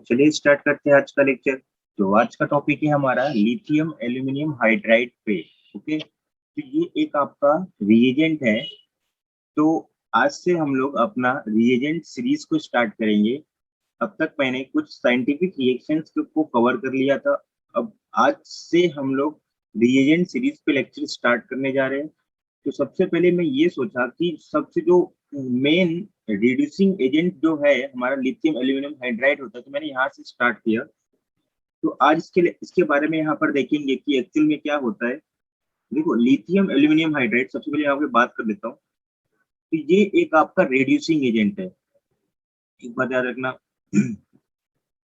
चलिए स्टार्ट करते हैं आज का लेक्चर। तो आज का टॉपिक है हमारा लिथियम एल्यूमिनियम हाइड्राइड पे। ओके, तो ये एक आपका रिएजेंट है। तो आज से हम लोग अपना रिएजेंट सीरीज को स्टार्ट करेंगे। अब तक मैंने कुछ साइंटिफिक रिएक्शंस को कवर कर लिया था। अब आज से हम लोग रिएजेंट सीरीज पे लेक्चर स्टार्ट करने जा रहे हैं। तो सबसे पहले मैं ये सोचा कि सबसे जो मेन रिड्यूसिंग एजेंट जो है हमारा लिथियम एल्यूमिनियम हाइड्राइड होता है, तो मैंने यहाँ से स्टार्ट किया। तो आज इसके बारे में यहाँ पर देखेंगे कि एक्चुअल में क्या होता है। देखो, लिथियम एल्यूमिनियम हाइड्राइड सबसे पहले यहाँ पे बात कर लेता हूँ। तो ये एक आपका रिड्यूसिंग एजेंट है, एक बात याद रखना।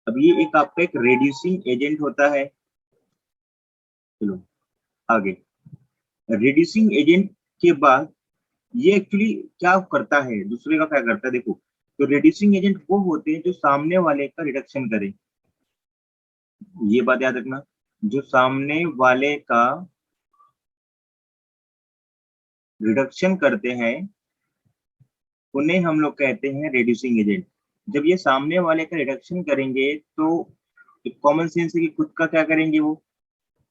अब ये एक आपका एक रिड्यूसिंग एजेंट होता है। चलो आगे, रिड्यूसिंग एजेंट के बाद ये एक्चुअली क्या करता है, दूसरे का क्या करता है। देखो, तो रिड्यूसिंग एजेंट वो होते हैं जो सामने वाले का रिडक्शन करें। ये बात याद रखना, जो सामने वाले का रिडक्शन करते हैं उन्हें हम लोग कहते हैं रिड्यूसिंग एजेंट। जब ये सामने वाले का रिडक्शन करेंगे तो कॉमन सेंस है कि खुद का क्या करेंगे, वो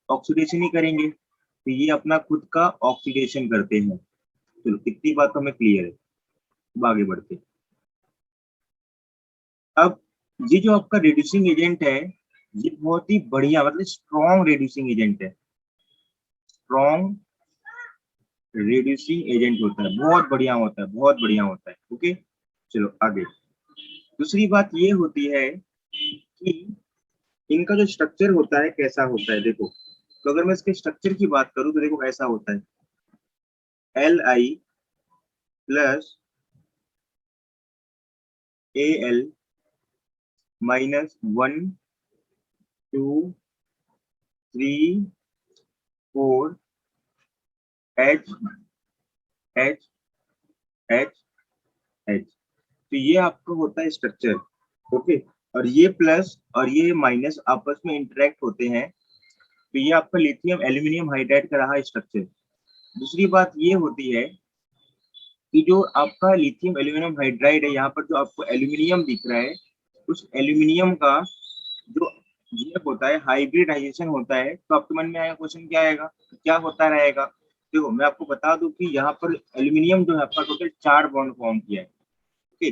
ऑक्सीडेशन ही करेंगे। तो ये अपना खुद का ऑक्सीडेशन करते हैं। चलो, इतनी बात तो हमें क्लियर है। अब आगे बढ़ते हैं। अब ये जो आपका रिड्यूसिंग एजेंट है, ये बहुत ही बढ़िया मतलब स्ट्रॉन्ग रिड्यूसिंग एजेंट है। स्ट्रॉन्ग रिड्यूसिंग एजेंट होता है, बहुत बढ़िया होता है, बहुत बढ़िया होता है। ओके, चलो आगे। दूसरी बात ये होती है कि इनका जो स्ट्रक्चर होता है कैसा होता है। देखो, तो अगर मैं इसके स्ट्रक्चर की बात करूं तो देखो ऐसा होता है, Li plus Al minus 1 2 3 4 H H H H। तो ये आपका होता है स्ट्रक्चर। ओके, और ये प्लस और ये माइनस आपस में इंटरेक्ट होते हैं। तो ये आपका लिथियम एल्यूमिनियम हाइड्राइड का रहा स्ट्रक्चर। दूसरी बात ये होती है कि जो आपका लिथियम एल्यूमिनियम हाइड्राइड है, यहाँ पर जो आपको एल्यूमिनियम दिख रहा है, उस एल्यूमिनियम का जो ये होता है हाइब्रिडाइजेशन होता है। तो आपके मन में आएगा क्वेश्चन, क्या आएगा, क्या होता रहेगा। देखो, मैं आपको बता दूं कि यहाँ पर एल्यूमिनियम जो है आपका टोटल 4 बॉन्ड फॉर्म किया है। ओके,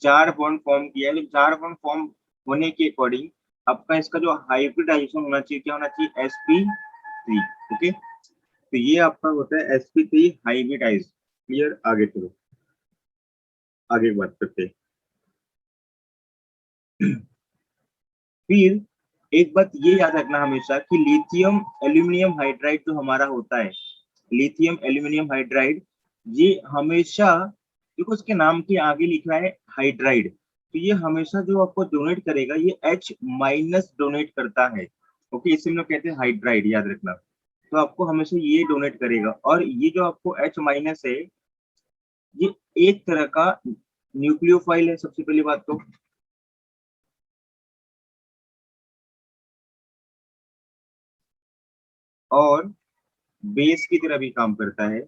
4 बॉन्ड फॉर्म किया है। तो 4 बॉन्ड फॉर्म होने के अकॉर्डिंग आपका इसका जो हाइब्रिडाइजेशन होना चाहिए, क्या होना चाहिए, sp3। ओके, तो ये आपका होता है sp3 हाइब्रिडाइज। क्लियर, आगे चलो, आगे बात करते हैं। फिर एक बात ये याद रखना हमेशा कि लिथियम एल्यूमिनियम हाइड्राइड जो हमारा होता है, लिथियम एल्यूमिनियम हाइड्राइड, ये हमेशा, देखो उसके नाम के आगे लिखा है हाइड्राइड, तो ये हमेशा जो आपको डोनेट करेगा ये H माइनस डोनेट करता है। ओके, इसे हम लोग कहते हैं हाइड्राइड, याद रखना। तो आपको हमेशा ये डोनेट करेगा, और ये जो आपको H माइनस है, ये एक तरह का न्यूक्लियोफाइल है। सबसे पहली बात तो और बेस की तरह भी काम करता है।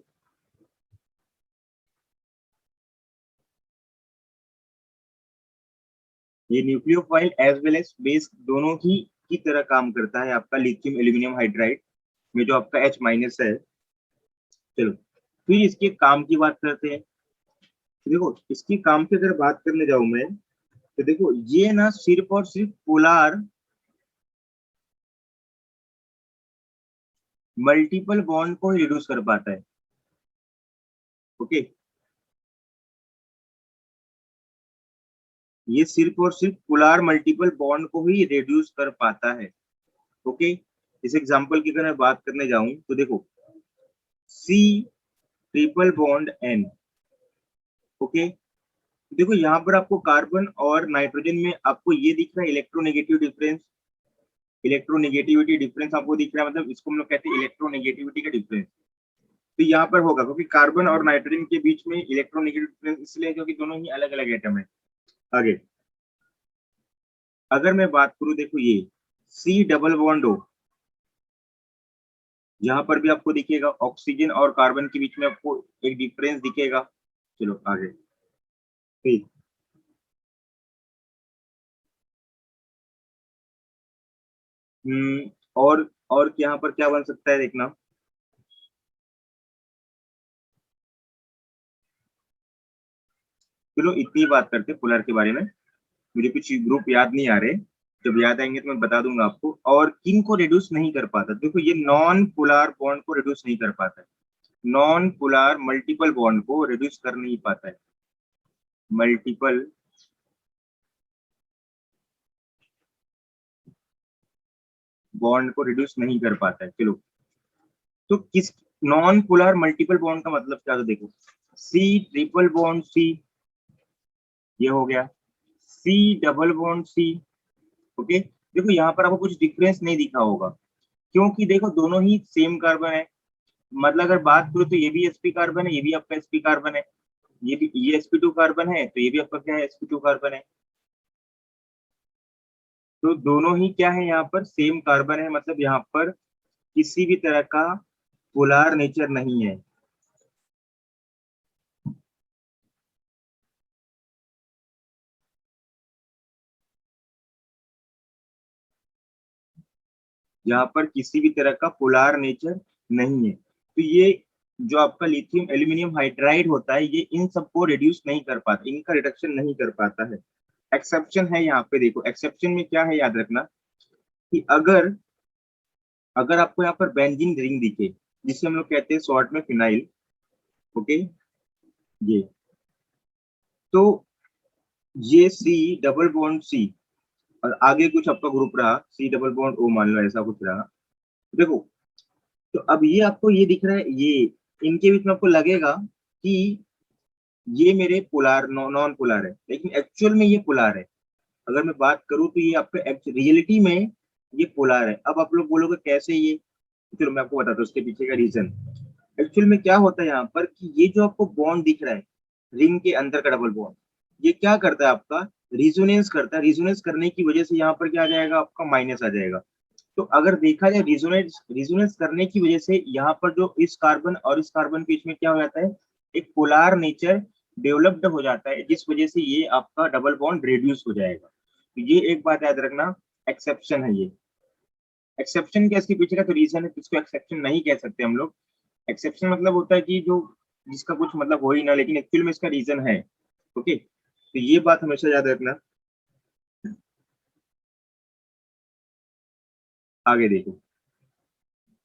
ये nucleophile as well as base दोनों ही की तरह काम करता है आपका लिथियम एल्यूमिनियम हाइड्राइड में जो आपका H माइनस है। चलो, फिर इसके काम की बात करते हैं। देखो, इसकी काम की अगर बात करने जाऊं मैं, तो देखो ये ना सिर्फ और सिर्फ पोलार मल्टीपल बॉन्ड को ही रिड्यूस कर पाता है। ओके, ये सिर्फ और सिर्फ पोलार मल्टीपल बॉन्ड को ही रिड्यूस कर पाता है। ओके, इस एग्जांपल की अगर मैं बात करने जाऊं तो देखो, C triple bond N। Okay, देखो यहाँ पर आपको कार्बन और नाइट्रोजन में आपको ये दिख रहा है इलेक्ट्रोनेगेटिव डिफरेंस, इलेक्ट्रोनेगेटिविटी डिफरेंस आपको दिख रहा है, मतलब इसको हम लोग कहते हैं इलेक्ट्रोनेगेटिविटी का डिफरेंस। तो यहाँ पर होगा क्योंकि कार्बन और नाइट्रोजन के बीच में इलेक्ट्रोनेगेटिव डिफरेंस इसलिए क्योंकि दोनों ही अलग अलग एटम है। आगे अगर मैं बात करूं, देखो ये C डबल बॉन्ड O, यहाँ पर भी आपको दिखेगा ऑक्सीजन और कार्बन के बीच में आपको एक डिफरेंस दिखेगा। चलो आगे, ठीक। और यहाँ पर क्या बन सकता है देखना। चलो इतनी बात करते हैं पोलर के बारे में। मुझे कुछ ग्रुप याद नहीं आ रहे, जब याद आएंगे तो मैं बता दूंगा आपको। और किन को रिड्यूस नहीं कर पाता, देखो ये नॉन पोलर बॉन्ड को रिड्यूस नहीं कर पाता है। नॉन पोलर मल्टीपल बॉन्ड को रिड्यूस कर नहीं पाता है। मल्टीपल बॉन्ड को रिड्यूस नहीं कर पाता है। चलो, तो किस नॉन पोलर मल्टीपल बॉन्ड का मतलब क्या, तो देखो सी ट्रिपल बॉन्ड सी, ये हो गया। C double bond C. Okay, देखो यहाँ पर आपको कुछ डिफरेंस नहीं दिखा होगा, क्योंकि देखो दोनों ही सेम कार्बन है। मतलब अगर बात करो तो ये भी sp कार्बन है, ये भी आपका sp कार्बन है। ये भी ये sp2 कार्बन है, तो ये भी आपका क्या है, sp2 कार्बन है। तो दोनों ही क्या है, यहाँ पर सेम कार्बन है, मतलब यहाँ पर किसी भी तरह का पोलर नेचर नहीं है। यहाँ पर किसी भी तरह का पोलर नेचर नहीं है। तो ये जो आपका लिथियम एल्यूमिनियम हाइड्राइड होता है, ये इन सबको रिड्यूस नहीं कर पाता, इनका रिडक्शन नहीं कर पाता है। एक्सेप्शन है यहाँ पे, देखो एक्सेप्शन में क्या है, याद रखना कि अगर अगर आपको यहाँ पर बेंजीन रिंग दिखे, जिसे हम लोग कहते हैं शॉर्ट में फिनाइल, ओके, ये तो ये सी डबल बॉन्ड सी और आगे कुछ आपका ग्रुप रहा सी डबल बॉन्ड ओ, मान लो ऐसा कुछ रहा। देखो, तो अब ये आपको ये दिख रहा है, ये इनके बीच में आपको लगेगा कि ये मेरे पोलार नॉन पोलार है, लेकिन एक्चुअल में ये पोलार है। अगर मैं बात करूं तो ये आपका रियलिटी में ये पोलार है। अब आप लोग बोलोगे कैसे ये, चलो मैं आपको बताता हूँ उसके पीछे का रीजन। एक्चुअल में क्या होता है यहाँ पर कि ये जो आपको बॉन्ड दिख रहा है, रिंग के अंदर का डबल बॉन्ड, ये क्या करता है, आपका रिजोनेंस करता है। रिजोनेंस करने की वजह से यहाँ पर क्या आ जाएगा, आपका माइनस आ जाएगा। तो अगर देखा जाए रिजोनेंस रिजोनेंस करने की वजह से यहाँ पर जो इस कार्बन और इस कार्बन के बीच में क्या हो जाता है, एक पोलार नेचर डेवलप्ड हो जाता है, जिस वजह से ये आपका डबल बॉन्ड रिड्यूस हो जाएगा। तो ये एक बात याद रखना, एक्सेप्शन है ये। एक्सेप्शन क्या, इसके पीछे का तो रीजन है, तो इसको एक्सेप्शन नहीं कह सकते हम लोग। एक्सेप्शन मतलब होता है कि जो जिसका कुछ मतलब हो ही ना, लेकिन एक्चुअल में इसका रीजन है। ओके, तो ये बात हमेशा याद रखना। आगे देखो,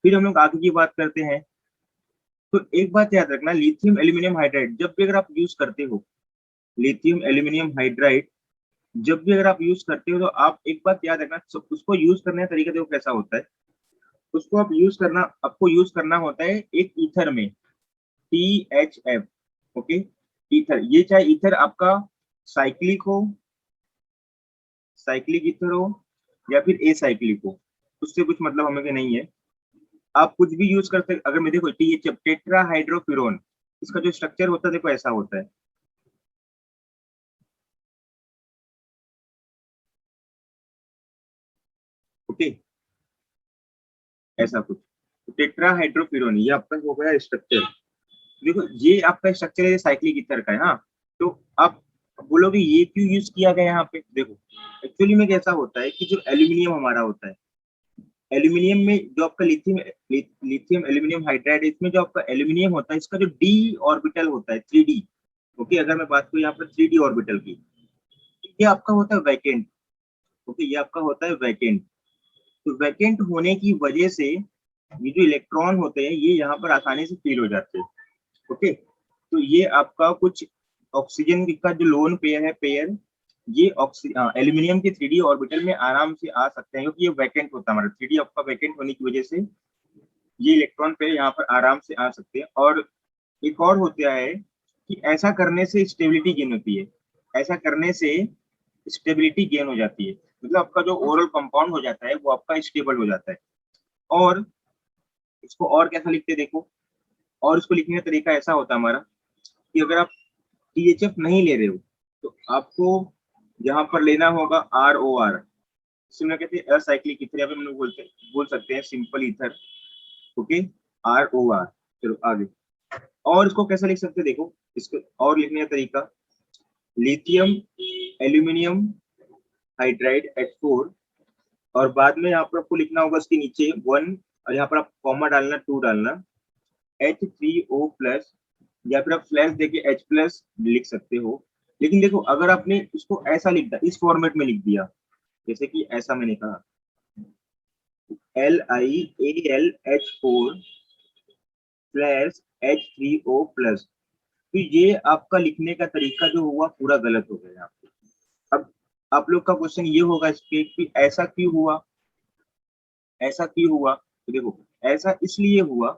फिर हम लोग आगे की बात करते हैं। तो एक बात याद रखना, लिथियम एल्यूमिनियम हाइड्राइड जब भी अगर आप यूज करते हो, लिथियम एल्यूमिनियम हाइड्राइड जब भी अगर आप यूज करते हो, तो आप एक बात याद रखना, उसको यूज करने का तरीका देखो कैसा होता है। उसको आप यूज करना आपको यूज करना होता है एक ईथर में, THF। ओके, ईथर, ये चाहे ईथर आपका साइक्लिक हो, साइक्लिक ईथर हो, या फिर ए साइक्लिक हो, उससे कुछ मतलब हमें नहीं है। आप कुछ भी यूज करते, अगर मैं देखो THF टेट्रा हाइड्रोफ्यूरॉन, इसका जो स्ट्रक्चर होता है देखो ऐसा होता है। ओके, ऐसा कुछ टेट्रा हाइड्रोफ्यूरॉन, ये आपका हो गया स्ट्रक्चर। देखो ये आपका स्ट्रक्चर है साइक्लिक ईथर का है, हाँ। तो आप बोलोगे ये क्यों यूज किया गया यहाँ पे, देखो एक्चुअली में कैसा होता है कि जो एल्यूमिनियम हमारा होता है, एल्यूमिनियम में जो आपका लिथियम एल्यूमिनियम हाइड्राइड, इसमें जो आपका एल्यूमिनियम होता है, इसका जो डी ऑर्बिटल होता है, 3D। ओके, अगर मैं बात करूँ यहाँ पर 3D ऑर्बिटल की, तो ये आपका होता है वैकेंट। ओके, ये आपका होता है वैकेंट। तो वैकेंट होने की वजह से ये जो इलेक्ट्रॉन होते हैं, ये यहाँ पर आसानी से फील हो जाते हैं। ओके, तो ये आपका कुछ ऑक्सीजन का जो लोन पेयर है, पेयर, ये एल्यूमिनियम के 3D ऑर्बिटल में आराम से आ सकते हैं, क्योंकि ये वैकेंट होता है हमारा 3D आपका वैकेंट होने की वजह से ये इलेक्ट्रॉन पेयर यहाँ पर आराम से आ सकते हैं। और एक और होता है कि ऐसा करने से स्टेबिलिटी गेन होती है, ऐसा करने से स्टेबिलिटी गेन हो जाती है, मतलब आपका जो ओवरऑल कंपाउंड हो जाता है वो आपका स्टेबल हो जाता है। और इसको और कैसा लिखते हैं देखो, और इसको लिखने का तरीका ऐसा होता है हमारा कि अगर आप THF नहीं ले रहे हो, तो आपको यहाँ पर लेना होगा ROR। इसमें कहते हैं असाइक्लिक ईथर, या फिर हम लोग बोल सकते हैं सिंपल ईथर। Okay, ROR। चलो आगे, और इसको कैसे लिख सकते हैं देखो, इसको और लिखने का तरीका, लिथियम एल्यूमिनियम हाइड्राइड H4 और बाद में यहाँ पर आपको लिखना होगा उसके नीचे 1, और यहाँ पर आप कॉमा डालना, 2 डालना, H3O+, या फिर आप स्लैश देके H+ लिख सकते हो। लेकिन देखो अगर आपने इसको ऐसा लिख दिया, इस फॉर्मेट में लिख दिया, जैसे कि ऐसा मैंने कहा LiAlH4/H3O+, तो ये आपका लिखने का तरीका जो हुआ पूरा गलत हो गया यहाँ पे। अब आप लोग का क्वेश्चन ये होगा इस पे कि ऐसा क्यों हुआ, ऐसा क्यों हुआ? तो देखो ऐसा इसलिए हुआ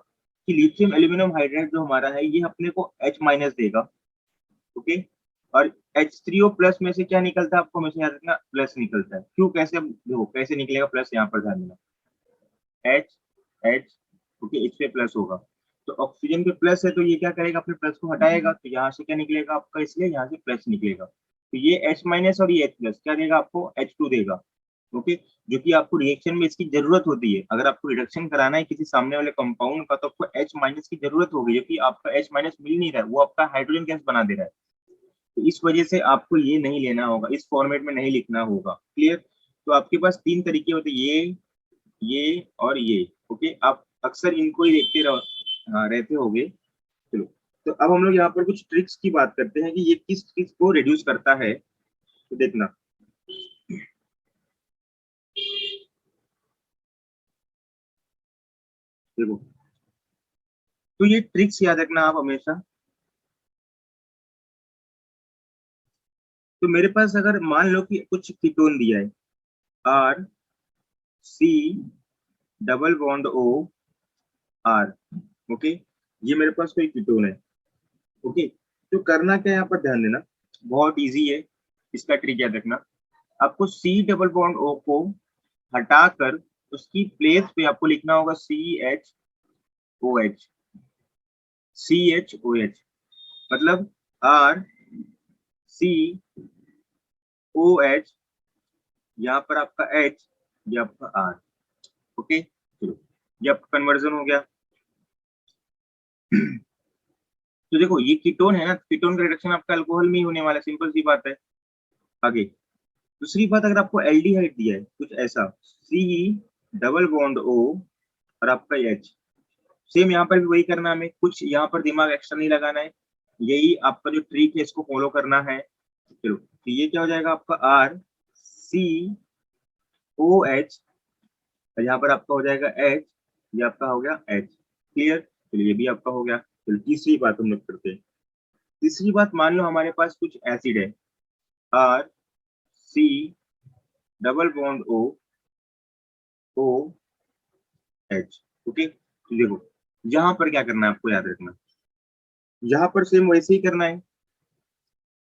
कि लिथियम एल्यूमिनियम हाइड्राइड जो हमारा है ये अपने को H- देगा, ओके, और H3O+ में से क्या निकलता है आपको हमेशा याद रखना, प्लस निकलता है। क्यों, कैसे? देखो कैसे निकलेगा प्लस, यहाँ पर ध्यान देना, H H, ओके, इस पे प्लस होगा, तो ऑक्सीजन पे प्लस है तो ये क्या करेगा, अपने प्लस को हटाएगा, तो यहाँ से क्या निकलेगा आपका, इसलिए यहाँ से प्लस निकलेगा, तो ये H- और ये H+ क्या देगा आपको, H2 देगा, ओके, जो कि आपको रिएक्शन में इसकी जरूरत होती है। अगर आपको रिडक्शन कराना है किसी सामने वाले कंपाउंड का तो आपको H- की जरूरत होगी, जबकि आपका H- मिल नहीं रहा है, वो आपका हाइड्रोजन गैस बना दे रहा है, तो इस वजह से आपको ये नहीं लेना होगा, इस फॉर्मेट में नहीं लिखना होगा, क्लियर? तो आपके पास 3 तरीके होते हैं, ये और ये, ओके, आप अक्सर इनको ही देखते रहते होगे। चलो, तो अब हम लोग यहाँ पर कुछ ट्रिक्स की बात करते हैं कि ये किस चीज को रिड्यूस करता है, तो देखना, देखो, तो ये ट्रिक्स याद रखना आप हमेशा। तो मेरे पास अगर मान लो कि कुछ कीटोन दिया है, RC∼O R, ओके, ये मेरे पास कोई कीटोन है, ओके, तो करना क्या है यहाँ पर ध्यान देना, बहुत इजी है, इसका ट्रिक याद रखना, आपको C∼O को हटाकर उसकी प्लेस पे आपको लिखना होगा CHOH, CHOH, मतलब RCOH, यहाँ पर आपका H, ये आपका R, ओके, चलो, ये आपका कन्वर्जन हो गया। तो देखो ये कीटोन है ना, कीटोन का रिडक्शन आपका अल्कोहल में ही होने वाला है, सिंपल सी बात है। आगे दूसरी बात, अगर आपको एल्डिहाइड दिया है कुछ ऐसा, C∼O और आपका H, सेम यहाँ पर भी वही करना है हमें, कुछ यहाँ पर दिमाग एक्स्ट्रा नहीं लगाना है, यही आपका जो ट्रिक है इसको फॉलो करना है। चलो, तो ये क्या हो जाएगा आपका RCOH, और यहाँ पर आपका हो जाएगा H, ये आपका हो गया H, क्लियर? चलिए ये भी आपका हो गया। चलो तीसरी बात हम लोग करते हैं। तीसरी बात, मान लो हमारे पास कुछ एसिड है, RC∼O OH, ओके, तो देखो यहाँ पर क्या करना है आपको याद रखना, यहाँ पर सेम वैसे ही करना है,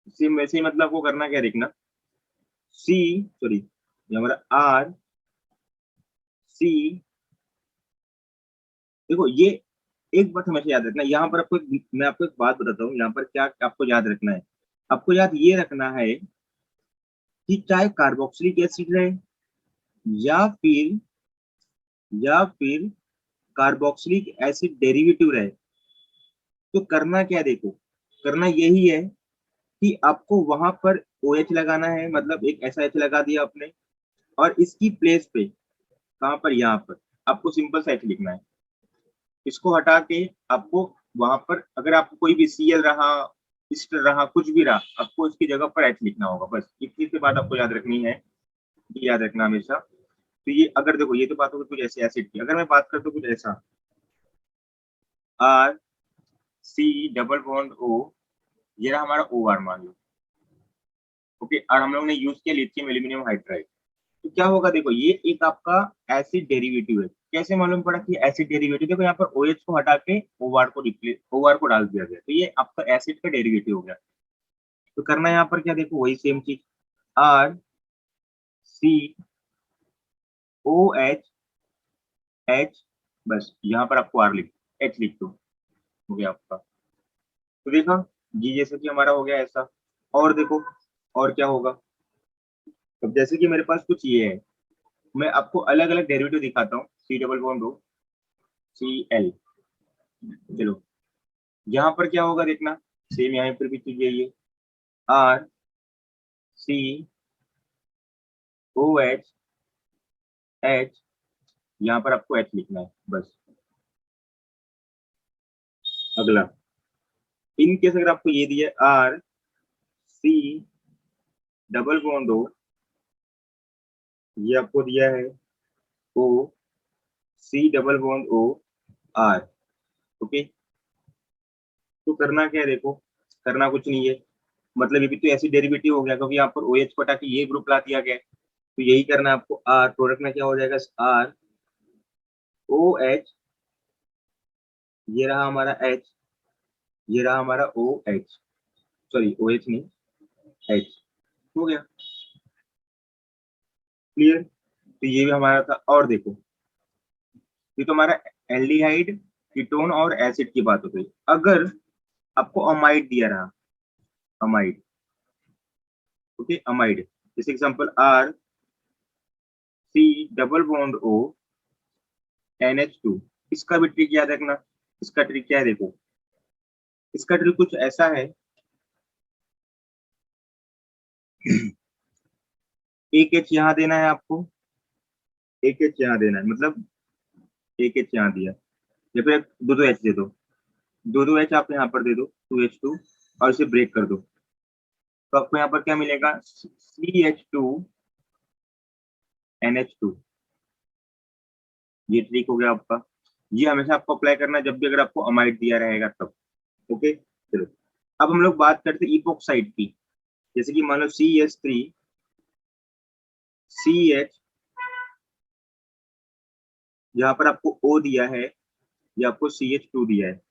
सेम वैसे ही, मतलब वो करना क्या देखना, सी सॉरी ये हमारा RC, देखो ये एक बात हमेशा याद रखना, यहाँ पर आपको मैं आपको एक बात बताता हूँ, यहाँ पर क्या आपको याद रखना है, आपको याद ये रखना है कि चाहे कार्बोक्सिलिक एसिड रहे या फिर या फिर कार्बोक्सिलिक एसिड डेरिवेटिव रहे, तो करना क्या, देखो करना यही है कि आपको वहां पर OH लगाना है, मतलब एक ऐसा H लगा दिया आपने, और इसकी प्लेस पे कहाँ पर, यहाँ पर आपको सिंपल सा H लिखना है, इसको हटा के आपको वहां पर अगर आपको कोई भी Cl रहा, इस्टर रहा, कुछ भी रहा, आपको इसकी जगह पर H लिखना होगा, बस इतनी सी बात आपको याद रखनी है, ये याद रखना हमेशा। तो ये अगर देखो, ये तो बात होगी कुछ ऐसे एसिड की, अगर मैं बात करता हूँ कुछ ऐसा, RC∼O, ये रहा हमारा OR मान लो, ओके, और हम लोग ने यूज किया लिथियम एल्यूमिनियम हाइड्राइड, तो क्या होगा, देखो ये एक आपका एसिड डेरिवेटिव है, कैसे मालूम पड़ा कि एसिड डेरिवेटिव, देखो यहाँ पर OH को हटा के OR को डाल दिया गया, तो ये आपका एसिड का डेरिवेटिव हो गया। तो करना है यहाँ पर क्या, देखो वही सेम चीज, RCOH, बस यहाँ पर आपको R लिख, H लिख दो, हो गया आपका। तो देखा, ये जैसे कि हमारा हो गया ऐसा, और देखो और क्या होगा, अब जैसे कि मेरे पास कुछ ये है, मैं आपको अलग अलग डेरिवेटिव दिखाता हूँ, C∼O चलो, यहाँ पर क्या होगा देखना, सेम यहाँ पर भी चीज यही है, RCOH एच, यहाँ पर आपको एच लिखना है बस। अगला, इन केस अगर आपको ये दिया R C double bond O, ये आपको दिया है O C double bond O R, okay. तो करना क्या है, देखो करना कुछ नहीं है, मतलब ये भी तो ऐसी डेरिवेटिव हो गया क्योंकि यहाँ पर ओ एच को हटा के ये ग्रुप ला दिया गया है, तो यही करना है आपको। आर प्रोडक्ट में क्या हो जाएगा, आर ओ एच, ये रहा हमारा एच, ये रहा हमारा O H, sorry O H नहीं एच, हो गया क्लियर। तो ये भी हमारा था। और देखो, ये तो हमारा एल्डिहाइड कीटोन और एसिड की बात हो गई। अगर आपको अमाइड दिया रहा, अमाइड, ओके, अमाइड, जैसे example R C double bond O NH2, इसका भी ट्रिक याद रखना। इसका ट्रिक क्या है, देखो इसका ट्रिक कुछ ऐसा है एक एच यहाँ देना है आपको, एक एच यहाँ देना है, मतलब एक एच यहाँ दिया, या फिर दो दो एच दे दो, दो दो एच आप यहाँ पर दे दो, 2H2, और इसे ब्रेक कर दो, तो आपको यहाँ पर क्या मिलेगा, CH2NH2। ये ट्रिक हो गया आपका। ये हमेशा आपको अप्लाई करना है जब भी अगर आपको अमाइड दिया रहेगा तब, ओके। चलो, अब हम लोग बात करते हैं इपोक्साइड की। जैसे कि मान लो CH3CH, यहाँ पर आपको O दिया है, या आपको CH2 दिया है,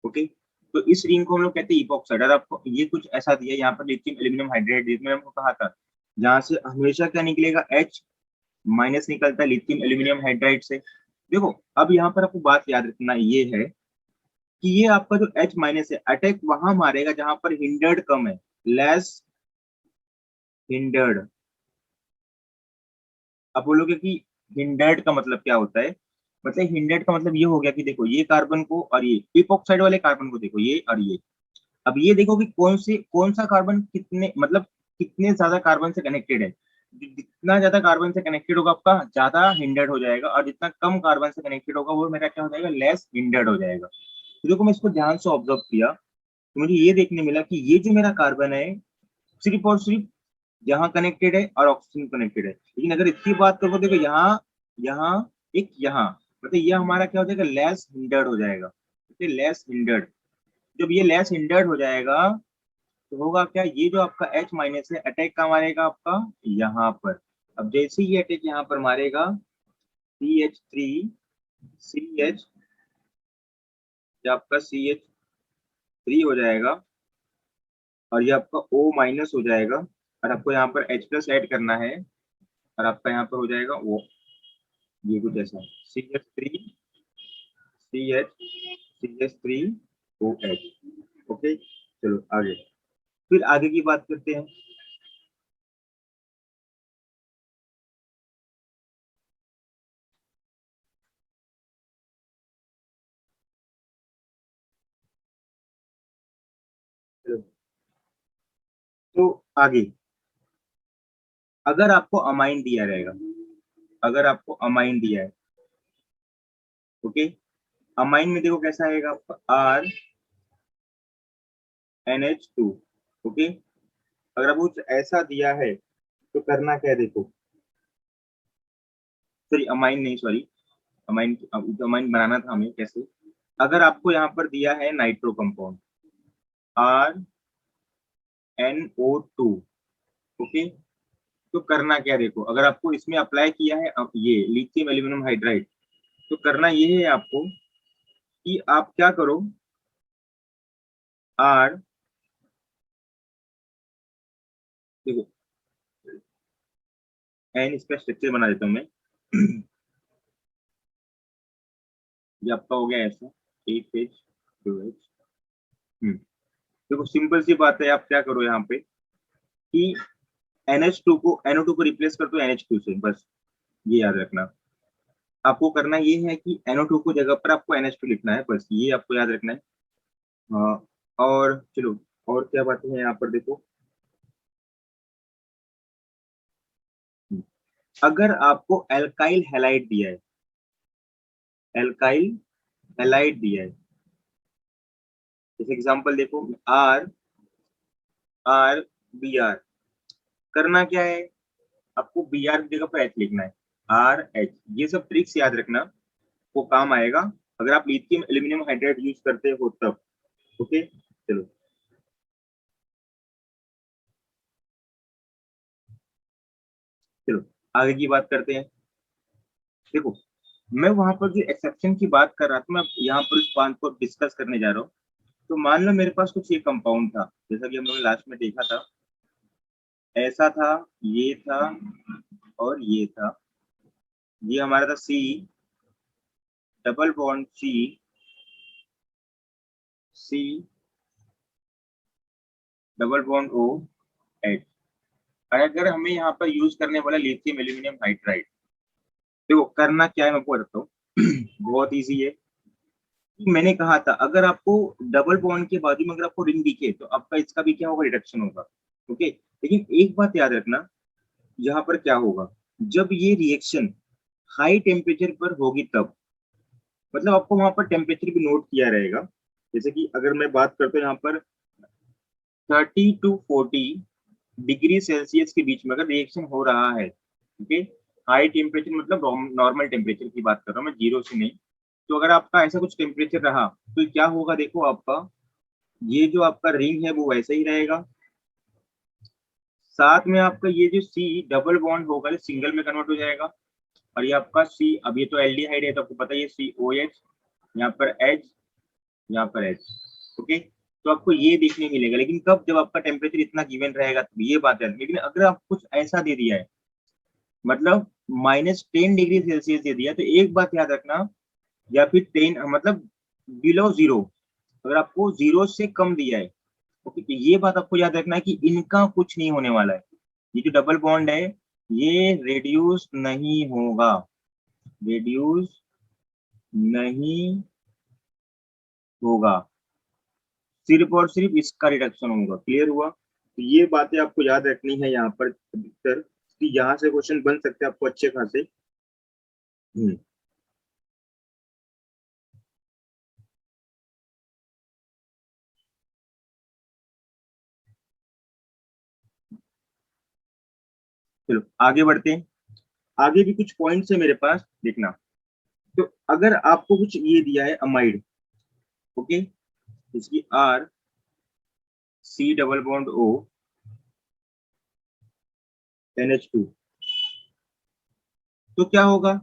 ओके। तो इस रिंग को हम लोग कहते हैं इपोक्साइड। और आपको ये कुछ ऐसा दिया है, यहाँ पर लिथियम एल्यूमिनियम हाइड्राइड, जिसमें हमको कहा था जहां से हमेशा क्या निकलेगा, H माइनस निकलता है लिथियम एल्यूमिनियम हाइड्राइड से। देखो, अब यहाँ पर आपको बात याद रखना ये है कि ये आपका जो H माइनस है, अटैक वहां मारेगा जहां पर हिंडर्ड कम है, लेस हिंडर्ड। अब बोलोगे कि हिंडर्ड का मतलब क्या होता है, मतलब हिंडर्ड का मतलब ये हो गया कि देखो ये कार्बन को और ये इपोक्साइड वाले कार्बन को देखो, ये और ये, अब ये देखो कि कौन सा कार्बन कितने, मतलब कितने ज्यादा कार्बन से कनेक्टेड है। जितना ज्यादा कार्बन से कनेक्टेड होगा आपका ज्यादा हिंडर्ड हो जाएगा, और जितना कम कार्बन से कनेक्टेड होगा वो मेरा क्या हो जाएगा, लेस हिंडर्ड हो जाएगा। तो देखो मैं इसको ध्यान से ऑब्जर्व किया तो मुझे ये देखने मिला कि ये जो मेरा कार्बन है सिर्फ और सिर्फ यहाँ कनेक्टेड है और ऑक्सीजन कनेक्टेड है, लेकिन अगर इसकी बात करो देखो यहाँ, यहाँ, एक यहाँ, मतलब ये हमारा क्या हो जाएगा, लेस हिंडर्ड हो जाएगा, लेस हिंडर्ड। जब ये लेस हिंडर्ड हो जाएगा तो होगा क्या, ये जो आपका H माइनस है अटैक कहाँ मारेगा आपका, यहाँ पर। अब जैसे ही अटैक यहाँ पर मारेगा, CH3CH, ये आपका CH3 हो जाएगा, और ये आपका O माइनस हो जाएगा, और आपको यहाँ पर H प्लस ऐड करना है, और आपका यहाँ पर हो जाएगा वो, ये कुछ ऐसा CH3CH CH3OH, ओके। चलो आगे, फिर आगे की बात करते हैं। चलो, तो आगे, अगर आपको अमाइन दिया रहेगा, अगर आपको अमाइन दिया है, ओके, अमाइन में देखो कैसा आएगा आपका RNH2, ओके। अगर आपको कुछ ऐसा दिया है तो करना क्या है, देखो, सॉरी अमाइन नहीं, सॉरी अमाइन, अमाइन बनाना था हमें कैसे। अगर आपको यहाँ पर दिया है नाइट्रो कंपाउंड RNO2, ओके, तो करना क्या, देखो अगर आपको इसमें अप्लाई किया है ये लिथियम एल्यूमिनियम हाइड्राइड, तो करना ये है आपको कि आप क्या करो, आर, देखो एन, इसका स्ट्रक्चर बना देता हूँ मैं ये आपका हो गया ऐसा, एक पेज, टू पेज। देखो सिंपल सी बात है, आप क्या करो यहाँ पे कि NH2 को, NO2 को रिप्लेस कर दो NH2 से, बस ये याद रखना। आपको करना ये है कि NO2 को जगह पर आपको NH2 लिखना है, बस ये आपको याद रखना है। हाँ, और चलो, और क्या बातें हैं यहाँ पर देखो। अगर आपको एल्काइल हैलाइड दिया है, एल्काइल हैलाइड दिया है, जैसे एग्जांपल देखो आर आर बी आर, करना क्या है, आपको बी आर की जगह पर एच लिखना है, आर एच। ये सब ट्रिक्स याद रखना, वो काम आएगा अगर आप लिथियम एल्यूमिनियम हाइड्राइड यूज करते हो तब। ओके चलो चलो आगे की बात करते हैं। देखो मैं वहां पर जो एक्सेप्शन की बात कर रहा था, मैं यहाँ पर उस पॉइंट को डिस्कस करने जा रहा हूँ। तो मान लो मेरे पास कुछ ये कंपाउंड था, जैसा कि हम लोगों ने लास्ट में देखा था, ऐसा था, ये था और ये था। ये हमारा था C double bond C, C double bond O H. अगर हमें यहाँ पर यूज करने वाला लिथियम एल्यूमिनियम हाइड्राइड, देखो करना क्या है मैं आपको बताता हूँ। बहुत इजी है। मैंने कहा था अगर आपको डबल बॉन्ड के बाजू में अगर आपको रिंग दिखे तो आपका इसका भी क्या होगा, रिडक्शन होगा। ओके, लेकिन एक बात याद रखना, यहाँ पर क्या होगा, जब ये रिएक्शन हाई टेम्परेचर पर होगी तब, मतलब आपको वहां पर टेम्परेचर भी नोट किया रहेगा। जैसे कि अगर मैं बात करता हूँ यहाँ पर 30 to 40 डिग्री सेल्सियस के बीच में अगर रिएक्शन हो रहा है, ओके, हाई टेम्परेचर मतलब नॉर्मल टेम्परेचर की बात कर रहा हूँ मैं, जीरो से नहीं। तो अगर आपका ऐसा कुछ टेम्परेचर रहा तो क्या होगा, देखो आपका ये जो आपका रिंग है वो वैसा ही रहेगा, साथ में आपका ये जो सी डबल बॉन्ड होगा ये सिंगल में कन्वर्ट हो जाएगा। और ये आपका सी, अब ये तो एल्डिहाइड है तो आपको पता है ये सी ओ एच, यहाँ पर एच, यहाँ पर एच। ओके, तो आपको ये देखने मिलेगा, लेकिन कब, जब आपका टेम्परेचर इतना गिवन रहेगा तो ये बात है। लेकिन अगर आप कुछ ऐसा दे दिया है, मतलब -10 डिग्री सेल्सियस दे दिया, तो एक बात याद रखना, या फिर 10 मतलब बिलो जीरो, अगर आपको जीरो से कम दिया है, ओके, तो ये बात आपको याद रखना है कि इनका कुछ नहीं होने वाला है। ये जो डबल बॉन्ड है ये रेड्यूस नहीं होगा, रेड्यूस नहीं होगा, सिर्फ और सिर्फ इसका रिडक्शन होगा। क्लियर हुआ? तो ये बातें आपको याद रखनी है यहाँ पर अधिकतर, कि यहाँ से क्वेश्चन बन सकते हैं आपको अच्छे खासे। चलो आगे बढ़ते हैं, आगे भी कुछ पॉइंट्स है मेरे पास, देखना। तो अगर आपको कुछ ये दिया है अमाइड, ओके, इसकी R C double bond O NH2, तो क्या होगा,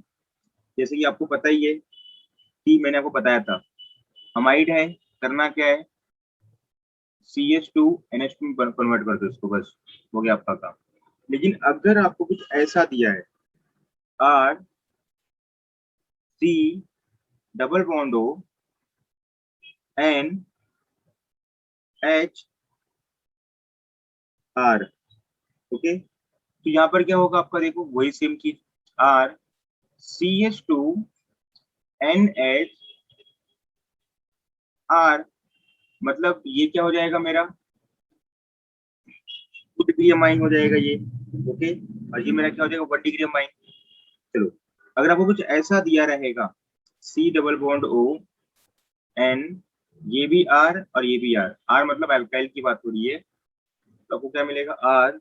जैसे कि आपको पता ही है कि मैंने आपको बताया था, अमाइड है, करना क्या है, CH2 NH2 में कन्वर्ट कर दो इसको, बस हो गया आपका काम। लेकिन अगर आपको कुछ ऐसा दिया है, R C double bond O N H R, okay, तो यहाँ पर क्या होगा आपका, देखो वही सेम चीज, आर CH2 NH आर, मतलब ये क्या हो जाएगा मेरा, 2 डिग्री अमाइन हो जाएगा ये। ओके, और ये मेरा क्या हो जाएगा, 1 डिग्री अमाइन। चलो अगर आपको कुछ ऐसा दिया रहेगा, C double bond O N, ये भी आर और ये भी आर, आर मतलब अल्काइल की बात हो रही है, तो आपको क्या मिलेगा, आर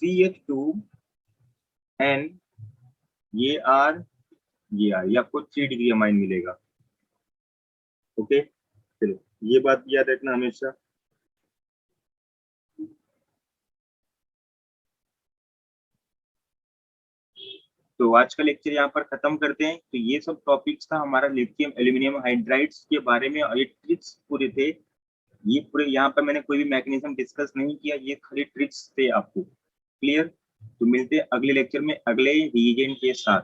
CH2 एन, ये आर, ये आर, ये आपको 3 डिग्री अमाइन मिलेगा। ओके चलो, ये बात याद रखना हमेशा। तो आज का लेक्चर यहाँ पर खत्म करते हैं। तो ये सब टॉपिक्स था हमारा लिथियम एल्यूमिनियम हाइड्राइड्स के बारे में, और ये ट्रिक्स पूरे थे, ये पूरे यहाँ पर मैंने कोई भी मैकेनिज्म डिस्कस नहीं किया, ये खाली ट्रिक्स थे आपको। क्लियर? तो मिलते हैं अगले लेक्चर में अगले रीजन के साथ।